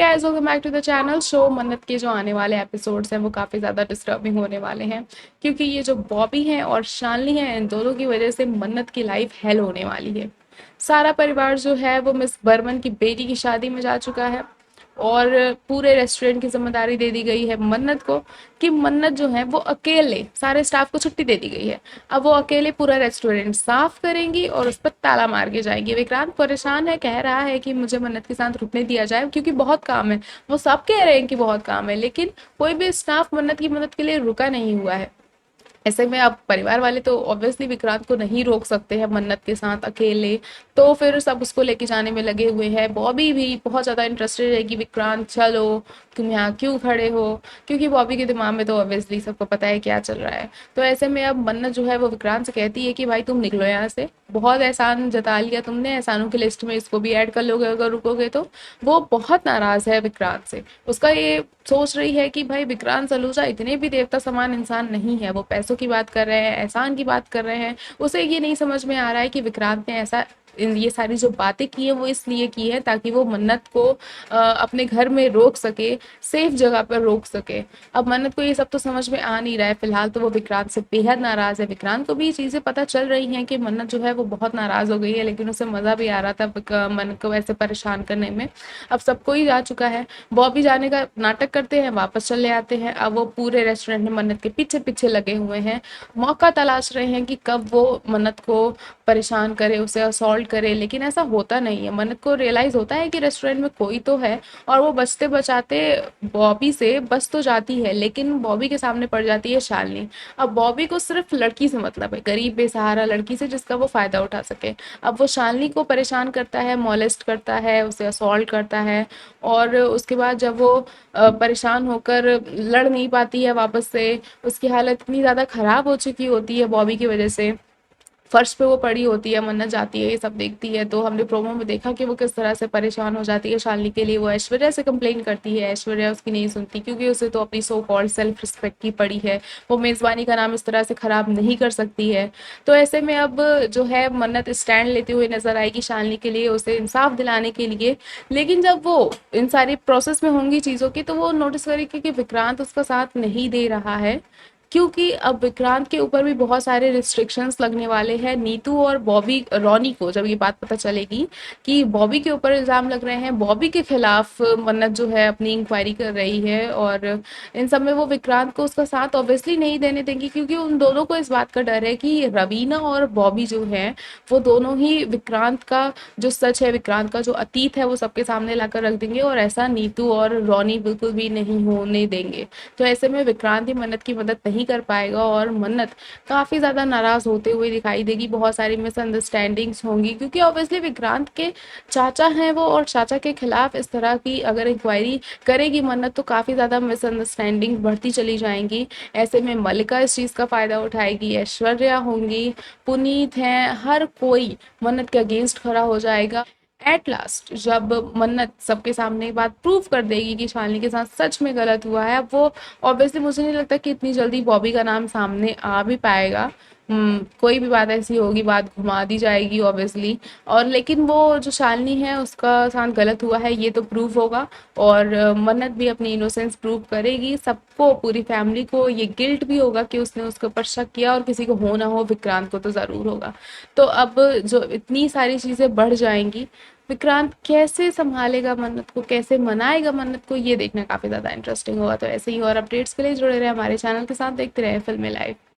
Guys, welcome back to the channel. Show Mannat के जो आने वाले एपिसोड्स हैं वो काफ़ी ज़्यादा डिस्टर्बिंग होने वाले हैं, क्योंकि ये जो बॉबी हैं और शालिनी हैं, इन दोनों की वजह से मन्नत की लाइफ हेल होने वाली है। सारा परिवार जो है वो मिस बर्मन की बेटी की शादी में जा चुका है और पूरे रेस्टोरेंट की जिम्मेदारी दे दी गई है मन्नत को, कि मन्नत जो है वो अकेले, सारे स्टाफ को छुट्टी दे दी गई है, अब वो अकेले पूरा रेस्टोरेंट साफ करेंगी और उस पर ताला मार के जाएंगी। विक्रांत परेशान है, कह रहा है कि मुझे मन्नत के साथ रुकने दिया जाए क्योंकि बहुत काम है। वो सब कह रहे हैं कि बहुत काम है, लेकिन कोई भी स्टाफ मन्नत की मदद के लिए रुका नहीं हुआ है। ऐसे में अब परिवार वाले तो ऑब्वियसली विक्रांत को नहीं रोक सकते हैं मन्नत के साथ अकेले, तो फिर सब उसको लेके जाने में लगे हुए हैं। बॉबी भी बहुत ज़्यादा इंटरेस्टेड है कि विक्रांत चलो, तुम यहाँ क्यों खड़े हो, क्योंकि बॉबी के दिमाग में तो ऑब्वियसली सबको पता है क्या चल रहा है। तो ऐसे में अब मन्नत जो है वो विक्रांत से कहती है कि भाई तुम निकलो यहाँ से, बहुत एहसान जता लिया तुमने, एहसानों की लिस्ट में इसको भी ऐड कर लोगे अगर रुकोगे तो। वो बहुत नाराज़ है विक्रांत से, उसका ये सोच रही है कि भाई विक्रांत सलूजा इतने भी देवता समान इंसान नहीं है। वो पैसों की बात कर रहे हैं, एहसान की बात कर रहे हैं, उसे ये नहीं समझ में आ रहा है कि विक्रांत ने ऐसा ये सारी जो बातें की हैं वो इसलिए की है ताकि वो मन्नत को अपने घर में रोक सके, सेफ जगह पर रोक सके। अब मन्नत को ये सब तो समझ में आ नहीं रहा है, फिलहाल तो वो विक्रांत से बेहद नाराज है। विक्रांत को भी ये चीजें पता चल रही हैं कि मन्नत जो है वो बहुत नाराज हो गई है, लेकिन उसे मजा भी आ रहा था मन्नत को ऐसे परेशान करने में। अब सब कोई जा चुका है, बॉबी जाने का नाटक करते हैं, वापस चले आते हैं। अब वो पूरे रेस्टोरेंट में मन्नत के पीछे पीछे लगे हुए हैं, मौका तलाश रहे हैं कि कब वो मन्नत को परेशान करे, उसे असॉल्ट करे, लेकिन ऐसा होता नहीं है। मन्नत को रियलाइज होता है कि रेस्टोरेंट में कोई तो है, और वो बचते बचाते बॉबी से बच तो जाती है, लेकिन बॉबी के सामने पड़ जाती है शालिनी। अब बॉबी को सिर्फ लड़की से मतलब है, गरीब बेसहारा लड़की से जिसका वो फायदा उठा सके। अब वो शालिनी को परेशान करता है, मॉलेस्ट करता है, उसे असॉल्ट करता है, और उसके बाद जब वो परेशान होकर लड़ नहीं पाती है वापस से, उसकी हालत इतनी ज़्यादा ख़राब हो चुकी होती है बॉबी की वजह से, फर्श पे वो पड़ी होती है, मन्नत जाती है, ये सब देखती है, तो हमने प्रोमो में देखा कि वो किस तरह से परेशान हो जाती है शालिनी के लिए। वो ऐश्वर्या से कंप्लेन करती है, ऐश्वर्या उसकी नहीं सुनती, क्योंकि उसे तो अपनी सो कॉल्ड सेल्फ रिस्पेक्ट की पड़ी है, वो मेज़बानी का नाम इस तरह से ख़राब नहीं कर सकती है। तो ऐसे में अब जो है मन्नत स्टैंड लेते हुए नजर आएगी शालिनी के लिए, उसे इंसाफ दिलाने के लिए। लेकिन जब वो इन सारी प्रोसेस में होंगी चीज़ों की, तो वो नोटिस करेगी कि विक्रांत उसका साथ नहीं दे रहा है, क्योंकि अब विक्रांत के ऊपर भी बहुत सारे रिस्ट्रिक्शंस लगने वाले हैं। नीतू और बॉबी, रॉनी को जब ये बात पता चलेगी कि बॉबी के ऊपर इल्ज़ाम लग रहे हैं, बॉबी के खिलाफ मन्नत जो है अपनी इंक्वायरी कर रही है, और इन सब में वो विक्रांत को उसका साथ ऑब्वियसली नहीं देने देंगी, क्योंकि उन दोनों को इस बात का डर है कि रवीना और बॉबी जो है वो दोनों ही विक्रांत का जो सच है, विक्रांत का जो अतीत है, वो सबके सामने लाकर रख देंगे, और ऐसा नीतू और रॉनी बिल्कुल भी नहीं होने देंगे। तो ऐसे में विक्रांत ही मन्नत की मदद नहीं कर पाएगा, और मन्नत काफ़ी ज़्यादा नाराज़ होते हुए दिखाई देगी। बहुत सारी मिसअंडरस्टैंडिंग्स होंगी, क्योंकि ऑब्वियसली विक्रांत के चाचा हैं वो, और चाचा के खिलाफ इस तरह की अगर इंक्वायरी करेगी मन्नत, तो काफ़ी ज़्यादा मिसअंडरस्टैंडिंग बढ़ती चली जाएंगी। ऐसे में मल्लिका इस चीज़ का फ़ायदा उठाएगी, ऐश्वर्या होंगी, पुनीत हैं, हर कोई मन्नत के अगेंस्ट खड़ा हो जाएगा। एट लास्ट जब मन्नत सबके सामने ये बात प्रूव कर देगी कि शालिनी के साथ सच में गलत हुआ है, अब वो ऑब्वियसली, मुझे नहीं लगता कि इतनी जल्दी बॉबी का नाम सामने आ भी पाएगा। कोई भी बात ऐसी होगी, बात घुमा दी जाएगी ऑब्वियसली, और लेकिन वो जो शालिनी है उसका साथ गलत हुआ है ये तो प्रूव होगा, और मन्नत भी अपनी इनोसेंस प्रूव करेगी। सबको, पूरी फैमिली को ये गिल्ट भी होगा कि उसने उसके ऊपर शक किया, और किसी को हो ना हो, विक्रांत को तो ज़रूर होगा। तो अब जो इतनी सारी चीज़ें बढ़ जाएंगी, विक्रांत कैसे संभालेगा मन्नत को, कैसे मनाएगा मन्नत को, ये देखना काफ़ी ज़्यादा इंटरेस्टिंग होगा। तो ऐसे ही और अपडेट्स के लिए जुड़े रहे हमारे चैनल के साथ, देखते रहे फिल्में लाइव।